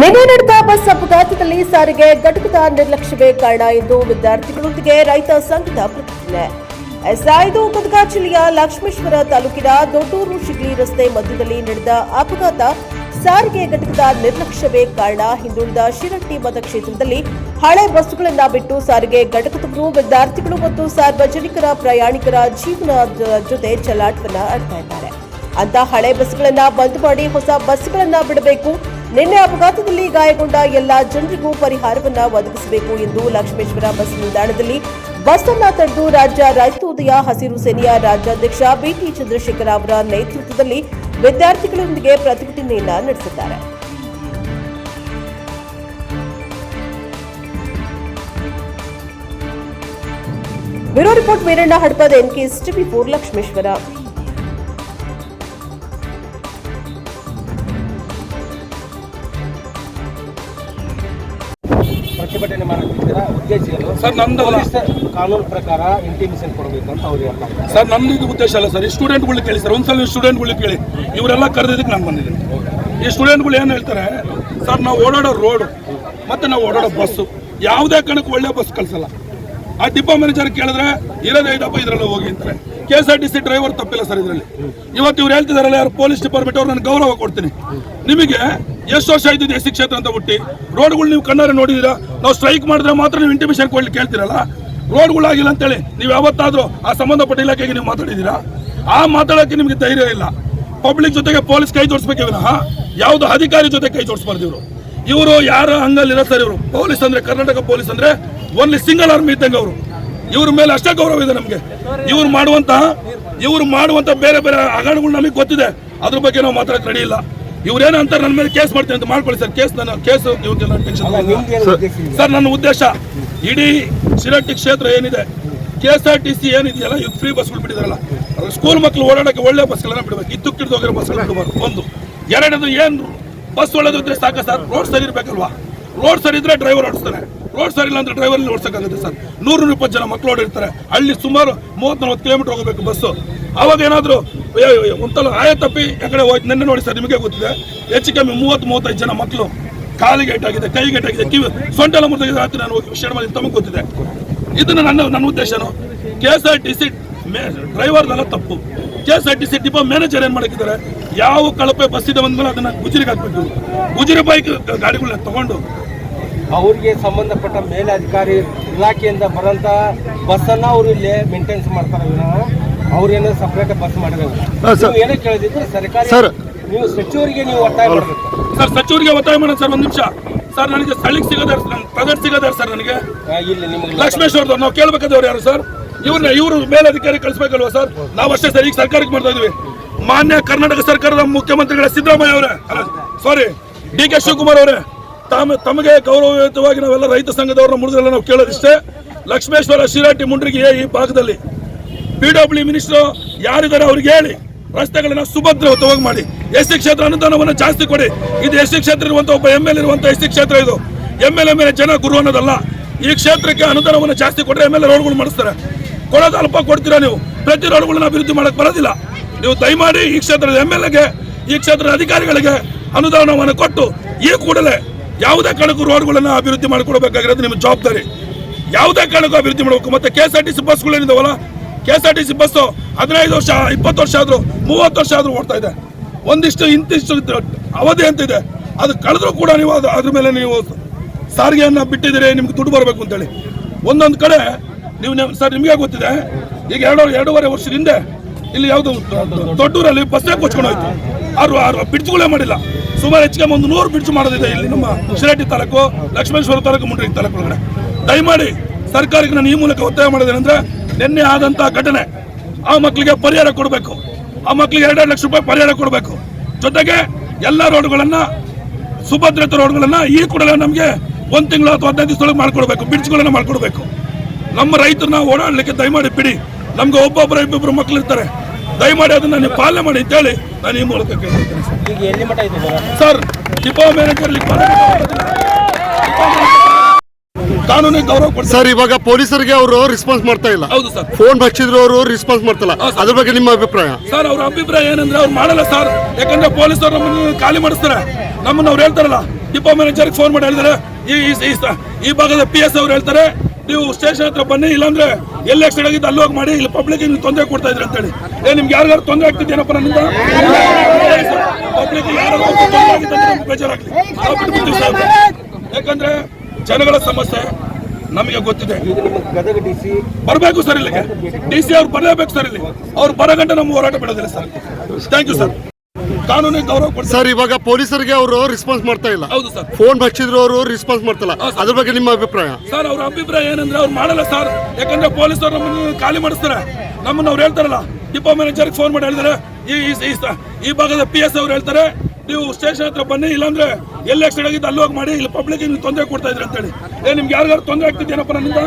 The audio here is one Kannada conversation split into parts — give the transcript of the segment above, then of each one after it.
ನಿನ್ನೆ ನಡೆದ ಬಸ್ ಅಪಘಾತದಲ್ಲಿ ಸಾರಿಗೆ ಘಟಕದ ನಿರ್ಲಕ್ಷ್ಯವೇ ಕಾರಣ ಎಂದು ವಿದ್ಯಾರ್ಥಿಗಳೊಂದಿಗೆ ರೈತ ಸಂಘದ ಪ್ರತಿಕ್ರಿಯೆ. ಇದು ಗದಗ ಜಿಲ್ಲೆಯ ಲಕ್ಷ್ಮೇಶ್ವರ ತಾಲೂಕಿನ ದೊಡ್ಡೂರು ಶಿಗ್ಲಿ ರಸ್ತೆ ಮಧ್ಯದಲ್ಲಿ ನಡೆದ ಅಪಘಾತ ಸಾರಿಗೆ ಘಟಕದ ನಿರ್ಲಕ್ಷ್ಯವೇ ಕಾರಣ. ಹಿಂದುಳಿದ ಶಿರಟ್ಟಿ ಮತಕ್ಷೇತ್ರದಲ್ಲಿ ಹಳೆ ಬಸ್ಸುಗಳನ್ನು ಬಿಟ್ಟು ಸಾರಿಗೆ ಘಟಕದವರು ವಿದ್ಯಾರ್ಥಿಗಳು ಮತ್ತು ಸಾರ್ವಜನಿಕರ ಪ್ರಯಾಣಿಕರ ಜೀವನದ ಜೊತೆ ಚೆಲ್ಲಾಟವನ್ನ ಆಡ್ತಾ ಇದ್ದಾರೆ. ಅಂತ ಹಳೆ ಬಸ್ಗಳನ್ನ ಬಂದ್ ಮಾಡಿ ಹೊಸ ಬಸ್ಗಳನ್ನ ಬಿಡಬೇಕು. ನಿನ್ನೆ ಅಪಘಾತದಲ್ಲಿ ಗಾಯಗೊಂಡ ಎಲ್ಲಾ ಜನರಿಗೂ ಪರಿಹಾರವನ್ನ ಒದಗಿಸಬೇಕು ಎಂದು ಲಕ್ಷ್ಮೇಶ್ವರ ಬಸ್ ನಿಲ್ದಾಣದಲ್ಲಿ ಬಸ್ ಅನ್ನ ತಡೆದು ರಾಜ್ಯ ರೈತೋದಯ ಹಸಿರು ಸೇನೆಯ ರಾಜ್ಯಾಧ್ಯಕ್ಷ ಬಿಟಿ ಚಂದ್ರಶೇಖರ್ ಅವರ ನೇತೃತ್ವದಲ್ಲಿ ವಿದ್ಯಾರ್ಥಿಗಳೊಂದಿಗೆ ಪ್ರತಿಭಟನೆಯನ್ನ ನಡೆಸಿದ್ದಾರೆ. Bureau report Veeranna Hadapad, NKS ಟಿವಿ4 ಲಕ್ಷ್ಮೇಶ್ವರ. ಪ್ರತಿಭಟನೆ ಮಾಡುತ್ತಿದ್ದೀರಾ? ಉದ್ದೇಶ ಸರ್, ನಮ್ದು ಕಾನೂನು ಪ್ರಕಾರ ಇಂಟಿಮೇಷನ್ ಕೊಡಬೇಕು ಅಂತ ಅವ್ರು ಹೇಳ್ತಾರೆ ಸರ್. ನಮ್ದು ಇದು ಉದ್ದೇಶ ಅಲ್ಲ ಸರ್. ಈ ಸ್ಟೂಡೆಂಟ್ಗಳು ಕೇಳಿ ಸರ್, ಒಂದ್ಸಲ ಸ್ಟೂಡೆಂಟ್ಗಳು ಕೇಳಿ. ಇವರೆಲ್ಲ ಕರೆದಿದ್ದಕ್ಕೆ ನಾನು ಬಂದಿದ್ದೀನಿ. ಈ ಸ್ಟೂಡೆಂಟ್ಗಳು ಏನು ಹೇಳ್ತಾರೆ ಸರ್, ನಾವು ಓಡಾಡೋ ರೋಡ್ ಮತ್ತೆ ನಾವು ಓಡಾಡೋ ಬಸ್ಸು ಯಾವುದೇ ಕಾರಣಕ್ಕೂ ಒಳ್ಳೆ ಬಸ್ ಕಳಿಸಲ್ಲ. ಆ ಡಿಪೋ ಮ್ಯಾನೇಜರ್ ಕೇಳಿದ್ರೆ ಇರೋದೇ ಐದಪ್ಪ ಇದರಲ್ಲಿ ಹೋಗಿ ಅಂತಾರೆ. KSRTC ಡ್ರೈವರ್ ತಪ್ಪಿಲ್ಲ ಸರ್ ಇದರಲ್ಲಿ. ಇವತ್ತು ಇವ್ರು ಹೇಳ್ತಿದಾರಲ್ಲ, ಯಾರು ಪೊಲೀಸ್ ಡಿಪಾರ್ಟ್ಮೆಂಟ್ ಅವ್ರು ನಾನು ಗೌರವ ಕೊಡ್ತೀನಿ. ನಿಮಗೆ ಎಷ್ಟು ವರ್ಷ ಆಯ್ತಿದೆ ಎಸ್ ಸಿ ಕ್ಷೇತ್ರ ಅಂತ ಬಿಟ್ಟು ರೋಡ್ಗಳು ನೀವು ಕಣ್ಣಾರೆ ನೋಡಿದೀರಾ? ನಾವು ಸ್ಟ್ರೈಕ್ ಮಾಡಿದ್ರೆ ಮಾತ್ರ ನೀವು ಇಂಟಿಮೇಷನ್ ಕೊಡ್ಲಿಕ್ಕೆ ಕೇಳ್ತೀರಲ್ಲ. ರೋಡ್ಗಳಾಗಿಲ್ಲ ಅಂತೇಳಿ ನೀವು ಯಾವತ್ತಾದ್ರೂ ಆ ಸಂಬಂಧಪಟ್ಟ ಇಲಾಖೆಗೆ ನೀವು ಮಾತಾಡಿದ್ದೀರಾ? ಆ ಮಾತಾಡೋಕ್ಕೆ ನಿಮಗೆ ಧೈರ್ಯ ಇಲ್ಲ. ಪಬ್ಲಿಕ್ ಜೊತೆಗೆ ಪೊಲೀಸ್ ಕೈ ಜೋಡಿಸ್ಬೇಕೆ ವಿನಃ ಯಾವುದೋ ಅಧಿಕಾರಿ ಜೊತೆ ಕೈ ಜೋಡಿಸಬಾರ್ದು. ಇವರು ಯಾರ ಹಂಗಲ್ಲಿರೋ ಸರ್. ಇವರು ಪೊಲೀಸ್ ಅಂದ್ರೆ, ಕರ್ನಾಟಕ ಪೊಲೀಸ್ ಅಂದ್ರೆ ಓನ್ಲಿ ಸಿಂಗಲ್ ಆರ್ಮಿ ಇದ್ದಂಗೆ ಅವರು. ಇವ್ರ ಮೇಲೆ ಅಷ್ಟೇ ಗೌರವ ಇದೆ ನಮಗೆ. ಇವ್ರು ಮಾಡುವಂತ ಬೇರೆ ಬೇರೆ ಹಗರಣಗಳು ನಮಗೆ ಗೊತ್ತಿದೆ. ಅದ್ರ ಬಗ್ಗೆ ನಾವು ಮಾತಾಡಕ್ಕೆ ರೆಡಿ ಇಲ್ಲ. ಇವ್ರೇನ ಅಂತ ನನ್ನ ಮೇಲೆ ಕೇಸ್ ಮಾಡ್ತೀನಿ ಅಂತ ಮಾಡ್ಕೊಳ್ಳಿ ಸರ್. ಕೇಸ್ ಸರ್, ನನ್ನ ಉದ್ದೇಶ ಇಡೀ ಶಿರಟ್ಟಿ ಕ್ಷೇತ್ರ ಏನಿದೆ, KSRTC ಏನಿದೆಯಲ್ಲ, ಇವ್ ಫ್ರೀ ಬಸ್ಗಳು ಬಿಟ್ಟಿದಾರಲ್ಲ, ಸ್ಕೂಲ್ ಮಕ್ಕಳು ಓಡಾಡಕ್ಕೆ ಒಳ್ಳೆ ಬಸ್ಗಳನ್ನ ಬಿಡಬೇಕು. ಇದ್ದಕ್ಕಿಡ್ದು ಹೋಗಿರೋ ಬಸ್ಗಳನ್ನ ಬಿಡಬಾರ್ದು. ಒಂದು. ಎರಡನೇದು, ಏನು ಬಸ್ ಒಳ್ಳೆದಿದ್ರೆ ಸಾಕ ಸರ್. ರೋಡ್ ಸರಿ ಇರ್ಬೇಕಲ್ವಾ? ರೋಡ್ ಸರಿ ಇದ್ರೆ ಡ್ರೈವರ್ ಓಡಿಸ್ತಾನೆ. ರೋಡ್ ಸರಿ ಇಲ್ಲ ಅಂದ್ರೆ ಡ್ರೈವರ್ ಓಡಿಸೋಕ್ಕಾಗುತ್ತೆ ಸರ್. 100-120 ಜನ ಮಕ್ಕಳು ಓಡಿರ್ತಾರೆ. ಹಳ್ಳಿ ಸುಮಾರು 30-40 ಕಿಲೋಮೀಟರ್ ಹೋಗಬೇಕು ಬಸ್ಸು. ಅವಾಗ ಏನಾದ್ರು ಒಂಥರ ಆಯ ತಪ್ಪಿ ಯಾಕಡೆ ಹೋಗಿ, ನೆನ್ನೆ ನೋಡಿ ಸರ್, ನಿಮಗೆ ಗೊತ್ತಿದೆ, ಹೆಚ್ಚು ಕಮ್ಮಿ 30-35 ಜನ ಮಕ್ಕಳು ಕಾಲಿಗೆ ಏಟಾಗಿದೆ, ಕೈಗೆ ಏಟಾಗಿದೆ, ಕಿವಿ ಸೊಂಟ ಎಲ್ಲ ಮುರಿದಾಗಿದೆ. ರಾತ್ರಿ ನಾನು ಹೋಗಿ ವಿಷಯ ಮಾಡಿ ತಮಗೆ ಗೊತ್ತಿದೆ. ಇದನ್ನ ನನ್ನ ಉದ್ದೇಶನು KSRTC ಡ್ರೈವರ್ದೆಲ್ಲ ತಪ್ಪು. KSRTC ಡಿಪೋ ಮ್ಯಾನೇಜರ್ ಏನ್ ಮಾಡಿದ್ದಾರೆ, ಯಾವ ಕಳಪೆ ಬಸ್ ಇದೆ ಬಂದ್ಮೇಲೆ ಅದನ್ನ ಗುಜರಿಗೆ ಹಾಕ್ಬೇಕು. ಗುಜರಿ ಬೈಕ್ ಗಾಡಿಗಳನ್ನ ತಗೊಂಡು ಅವ್ರಿಗೆ ಸಂಬಂಧಪಟ್ಟ ಮೇಲಧಿಕಾರಿ ಇಲಾಖೆಯಿಂದ ಬರೋಂಥ ಬಸ್ಸನ್ನು ಅವರು ಇಲ್ಲಿ ಮೇಂಟೆನೆನ್ಸ್ ಮಾಡ್ತಾರೆ. ಅವ್ರೇನೋ ಸಪ್ರೇಟ್ ಬಸ್ ಮಾಡಿರೋದು ಏನೋ ಕೇಳಿದ್ರೆ ಸರ್ಕಾರಿ ನೀವು ಸಚಿವರಿಗೆ ನೀವು ಒತ್ತಾಯ ಮಾಡಬೇಕು ಸರ್. ಸಚಿವರಿಗೆ ಒತ್ತಾಯ ಮಾಡೋಣ ಸರ್. ಒಂದು ನಿಮಿಷ ಸರ್, ನನಗೆ ಸ್ಥಳಕ್ಕೆ ಸಿಗೋದಾರ, ಪ್ರಗತಿ ಸಿಗೋದಾರ ಸರ್. ನನಗೆ ಇಲ್ಲಿ ನಿಮಗೆ ಲಕ್ಷ್ಮೇಶ್ವರದವ್ರು ನಾವು ಕೇಳಬೇಕಾದವ್ರು ಯಾರು ಸರ್? ಇವರು ಮೇಲಧಿಕಾರಿ ಕಳಿಸ್ಬೇಕಲ್ವಾ ಸರ್? ನಾವು ಅಷ್ಟೇ ಸರ್. ಈಗ ಸರ್ಕಾರಕ್ಕೆ ಮಾಡ್ತಾ ಇದೀವಿ. ಮಾನ್ಯ ಕರ್ನಾಟಕ ಸರ್ಕಾರದ ಮುಖ್ಯಮಂತ್ರಿಗಳ ಸಿದ್ದರಾಮಯ್ಯ ಅವರೇ, ಸಾರಿ DK ಶಿವಕುಮಾರ್ ಅವರೇ, ತಮಗೆ ಗೌರವಯುತವಾಗಿ ನಾವೆಲ್ಲ ರೈತ ಸಂಘದವ್ರನ್ನ ಮುಡಿದ್ರೆಲ್ಲ ನಾವು ಕೇಳೋದಿಷ್ಟೇ. ಲಕ್ಷ್ಮೇಶ್ವರ, ಶಿರಾಟಿ, ಮುಂಡ್ರಿಗೆ ಈ ಭಾಗದಲ್ಲಿ PWD ಮಿನಿಸ್ಟರ್ ಯಾರಿದ್ದಾರೆ ಅವ್ರಿಗೆ ಹೇಳಿ ರಸ್ತೆಗಳನ್ನ ಸುಭದ್ರವಾಗಿ ಮಾಡಿ. SC ಕ್ಷೇತ್ರ ಅನುದಾನವನ್ನು ಜಾಸ್ತಿ ಕೊಡಿ. ಇದು SC ಕ್ಷೇತ್ರ ಇರುವಂತ ಒಬ್ಬ MLA ಇರುವಂತ SC ಕ್ಷೇತ್ರ. ಇದು MLA ಮೇಲೆ ಜನ ಗುರು ಅನ್ನೋದಲ್ಲ. ಈ ಕ್ಷೇತ್ರಕ್ಕೆ ಅನುದಾನವನ್ನು ಜಾಸ್ತಿ ಕೊಟ್ಟರೆ MLA ರೋಡ್ಗಳು ಮಾಡಿಸ್ತಾರೆ. ಕೊಡೋದು ಅಲ್ಪ ಕೊಡ್ತೀರಾ ನೀವು. ಪ್ರತಿ ರೋಡ್ಗಳನ್ನ ಅಭಿವೃದ್ಧಿ ಮಾಡಕ್ ಬರೋದಿಲ್ಲ. ನೀವು ದಯಮಾಡಿ ಈ ಕ್ಷೇತ್ರದ MLAಗೆ, ಈ ಕ್ಷೇತ್ರದ ಅಧಿಕಾರಿಗಳಿಗೆ ಅನುದಾನವನ್ನು ಕೊಟ್ಟು ಈ ಕೂಡಲೇ ಯಾವುದೇ ಕಾರಣಕ್ಕೂ ರೋಡ್ಗಳನ್ನ ಅಭಿವೃದ್ಧಿ ಮಾಡಿಕೊಡ್ಬೇಕಾಗಿರೋದು ನಿಮ್ಮ ಜವಾಬ್ದಾರಿ. ಯಾವುದೇ ಕಾರಣಕ್ಕೂ ಅಭಿವೃದ್ಧಿ ಮಾಡಬೇಕು. ಮತ್ತೆ KSRTC ಬಸ್ಗಳೇನಿದಾವಲ್ಲ, KSRTC ಬಸ್ 15 ವರ್ಷ, 20 ವರ್ಷ ಆದ್ರೂ, 30 ವರ್ಷ ಆದ್ರೂ ಓಡ್ತಾ ಇದೆ. ಒಂದಿಷ್ಟು ಇಂತಿಷ್ಟು ಅವಧಿ ಅಂತಿದೆ. ಅದು ಕಳೆದ್ರೂ ಕೂಡ ನೀವು ಅದ್ರ ಮೇಲೆ ನೀವು ಸಾರಿಗೆಯನ್ನ ಬಿಟ್ಟಿದ್ದೀರಿ, ನಿಮ್ಗೆ ದುಡ್ಡು ಬರಬೇಕು ಅಂತೇಳಿ. ಒಂದೊಂದು ಕಡೆ ನೀವು ಸರ್, ನಿಮಗೆ ಗೊತ್ತಿದೆ, ಈಗ 2.5 ವರ್ಷದ ಹಿಂದೆ ಇಲ್ಲಿ ಯಾವುದು ದೊಡ್ಡೂರಲ್ಲಿ ಬಸ್ಸೇ ಕೊಚ್ಕೊಂಡು ಹೋಯ್ತು. ಅವ್ರು ಬ್ರಿಡ್ಜ್ಗಳೇ ಮಾಡಿಲ್ಲ. ಸುಮಾರು ಹೆಚ್ಚಿಗೆ ಒಂದು 100 ಬ್ರಿಡ್ಜ್ ಮಾಡೋದಿದೆ ಇಲ್ಲಿ ನಮ್ಮ ಶಿರಟ್ಟಿ ತಾಲೂಕು, ಲಕ್ಷ್ಮೇಶ್ವರ ತಾಲೂಕು, ಮುಂಡ್ರಿಗೆ ತಾಲೂಕು ಒಳಗಡೆ. ದಯಮಾಡಿ ಸರ್ಕಾರಕ್ಕೆ ನಾನು ಈ ಮೂಲಕ ಒತ್ತಾಯ ಮಾಡೋದೇನೆಂದ್ರೆ, ನಿನ್ನೆ ಆದಂತಹ ಘಟನೆ, ಆ ಮಕ್ಕಳಿಗೆ ಪರಿಹಾರ ಕೊಡಬೇಕು. ಆ ಮಕ್ಕಳಿಗೆ 2 ಲಕ್ಷ ರೂಪಾಯಿ ಪರಿಹಾರ ಕೊಡಬೇಕು. ಜೊತೆಗೆ ಎಲ್ಲ ರೋಡ್ಗಳನ್ನ, ಸುಭದ್ರತೆ ರೋಡ್ಗಳನ್ನ ಈ ಕೂಡಲೇ ನಮಗೆ 1 ತಿಂಗಳು ಅಥವಾ 15 ದಿವಸದೊಳಗೆ ಮಾಡ್ಕೊಡ್ಬೇಕು. ಬ್ರಿಡ್ಜ್ಗಳನ್ನ ಮಾಡ್ಕೊಡ್ಬೇಕು. ನಮ್ಮ ರೈತರನ್ನ ಓಡಾಡಲಿಕ್ಕೆ ದಯಮಾಡಿ ಬಿಡಿ. ನಮ್ಗೆ ಇಬ್ಬರು ಮಕ್ಕಳು ಇರ್ತಾರೆ. ದಯಮಾಡಿ ಅದನ್ನ ನೀವು ಪಾಲನೆ ಮಾಡಿ ಅಂತೇಳಿ ನಾನು ಈ ಮೂಲಕ ಕೇಳ್ತೀನಿ ಸರ್. ಡಿಪೋ ಮ್ಯಾನೇಜರ್ ಕಾನೂನಿಗೆ ಗೌರವ ಕೊಡ್ತಾರೆ ಸರ್. ಇವಾಗ ಪೊಲೀಸರಿಗೆ ಅವರು ರೆಸ್ಪಾನ್ಸ್ ಮಾಡ್ತಾ ಇಲ್ಲ. ಹೌದು ಸರ್. ಫೋನ್ ಹಚ್ಚಿದ್ರು ಅವರು ರೆಸ್ಪಾನ್ಸ್ ಮಾಡ್ತಿಲ್ಲ. ಅದ್ರ ಬಗ್ಗೆ ನಿಮ್ಮ ಅಭಿಪ್ರಾಯ ಸರ್? ಅವ್ರ ಅಭಿಪ್ರಾಯ ಏನಂದ್ರೆ, ಅವ್ರು ಮಾಡಲ್ಲ ಸರ್. ಯಾಕಂದ್ರೆ ಪೊಲೀಸರು ನಮ್ಮನ್ನು ಖಾಲಿ ಮಾಡಿಸ್ತಾರೆ. ನಮ್ಮನ್ನ ಅವ್ರು ಹೇಳ್ತಾರಲ್ಲ, ಡಿಪೋ ಮ್ಯಾನೇಜರ್ಗೆ ಫೋನ್ ಮಾಡಿ ಹೇಳಿದ್ರೆ ಈ ಭಾಗದ PS ಅವ್ರು ಹೇಳ್ತಾರೆ ನೀವು ಸ್ಟೇಷನ್ ಹತ್ರ ಬನ್ನಿ, ಇಲ್ಲಾಂದ್ರೆ ಎಲ್ಲಿ ಆಕ್ಸಿಡೆಂಟ್ ಆಗಿದ್ದು ಅಲ್ಲಿ ಹೋಗಿ ಮಾಡಿ, ಇಲ್ಲಿ ಪಬ್ಲಿಕ್ ತೊಂದರೆ ಕೊಡ್ತಾ ಇದ್ರಿ ಅಂತೇಳಿ. ನಿಮ್ಗೆ ಯಾರಿಗಾರು ತೊಂದರೆ ಆಗ್ತಿದ್ದೇನಪ್ಪ ನನ್ನಿಂದ? ಪಬ್ಲಿಕ್ ಯಾರು ತೊಂದರೆ ಆಗಿದ್ದಂದ್ರೆ ನಮ್ಗೆ ಬೇಜಾರಾಗ್ಲಿ. ನಾವು ಬಿಟ್ಬಿಡ್ತೀವಿ ಸರ್. ಯಾಕಂದ್ರೆ ಜನಗಳ ಸಮಸ್ಯೆ ನಮಗೆ ಗೊತ್ತಿದೆ. ಬರಬೇಕು ಸರ್, ಇಲ್ಲಿಗೆ DC ಅವ್ರು ಬರಲೇಬೇಕು ಸರ್. ಇಲ್ಲಿ ಅವ್ರು ಬರೋ ಗಂಟೆ ನಮ್ಮ ಹೋರಾಟ ಬಿಡೋದಿಲ್ಲ ಸರ್. Thank you sir. ಕಾನೂನಿಗೆ ಗೌರವ ಕೊಡ್ತಾರೆ ಸರ್. ಇವಾಗ ಪೊಲೀಸರಿಗೆ ಅವರು ರೆಸ್ಪಾನ್ಸ್ ಮಾಡ್ತಾ ಇಲ್ಲ. ಹೌದು ಸರ್. ಫೋನ್ ಹಚ್ಚಿದ್ರು ಅವರು ರೆಸ್ಪಾನ್ಸ್ ಮಾಡ್ತಿಲ್ಲ. ಅದ್ರ ಬಗ್ಗೆ ನಿಮ್ಮ ಅಭಿಪ್ರಾಯ? ಸರ್, ಅವ್ರ ಅಭಿಪ್ರಾಯ ಏನಂದ್ರೆ ಅವ್ರು ಮಾಡಲ್ಲ ಸರ್. ಯಾಕಂದ್ರೆ ಪೊಲೀಸರು ನಮ್ಮನ್ನು ಖಾಲಿ ಮಾಡಿಸ್ತಾರೆ. ನಮ್ಮನ್ನ ಅವ್ರು ಹೇಳ್ತಾರಲ್ಲ, ಡಿಪೋ ಮ್ಯಾನೇಜರ್ಗೆ ಫೋನ್ ಮಾಡಿ ಹೇಳಿದ್ರೆ ಈ ಭಾಗದ PS ಅವ್ರು ಹೇಳ್ತಾರೆ ನೀವು ಸ್ಟೇಷನ್ ಹತ್ರ ಬನ್ನಿ, ಇಲ್ಲಾಂದ್ರೆ ಎಲ್ಲಿ ಆಕ್ಸಿಡೆಂಟ್ ಆಗಿದ್ದು ಅಲ್ಲಿ ಹೋಗಿ ಮಾಡಿ, ಇಲ್ಲಿ ಪಬ್ಲಿಕ್ ತೊಂದರೆ ಕೊಡ್ತಾ ಇದ್ರಿ ಅಂತೇಳಿ. ನಿಮ್ಗೆ ಯಾರಿಗಾರು ತೊಂದರೆ ಆಗ್ತಿದ್ದೇನಪ್ಪ ನನ್ನಿಂದ?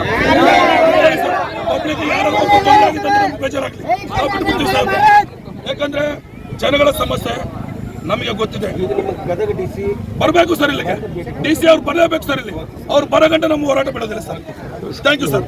ಪಬ್ಲಿಕ್ ಯಾರು ತೊಂದರೆ ಆಗಿದ್ದಂದ್ರೆ ನಮ್ಗೆ ಬೇಜಾರಾಗ್ಲಿ. ನಾವು ಬಿಟ್ಬಿಡ್ತೀವಿ ಸರ್. ಯಾಕಂದ್ರೆ ಜನಗಳ ಸಮಸ್ಯೆ ನಮಗೆ ಗೊತ್ತಿದೆ. ಬರಬೇಕು ಸರ್, ಇಲ್ಲಿಗೆ DC ಅವ್ರು ಬರಲೇಬೇಕು ಸರ್. ಇಲ್ಲಿ ಅವ್ರು ಬರೋ ಗಂಟೆ ನಮ್ಮ ಹೋರಾಟ ಬಿಡೋದಿಲ್ಲ ಸರ್. Thank you sir.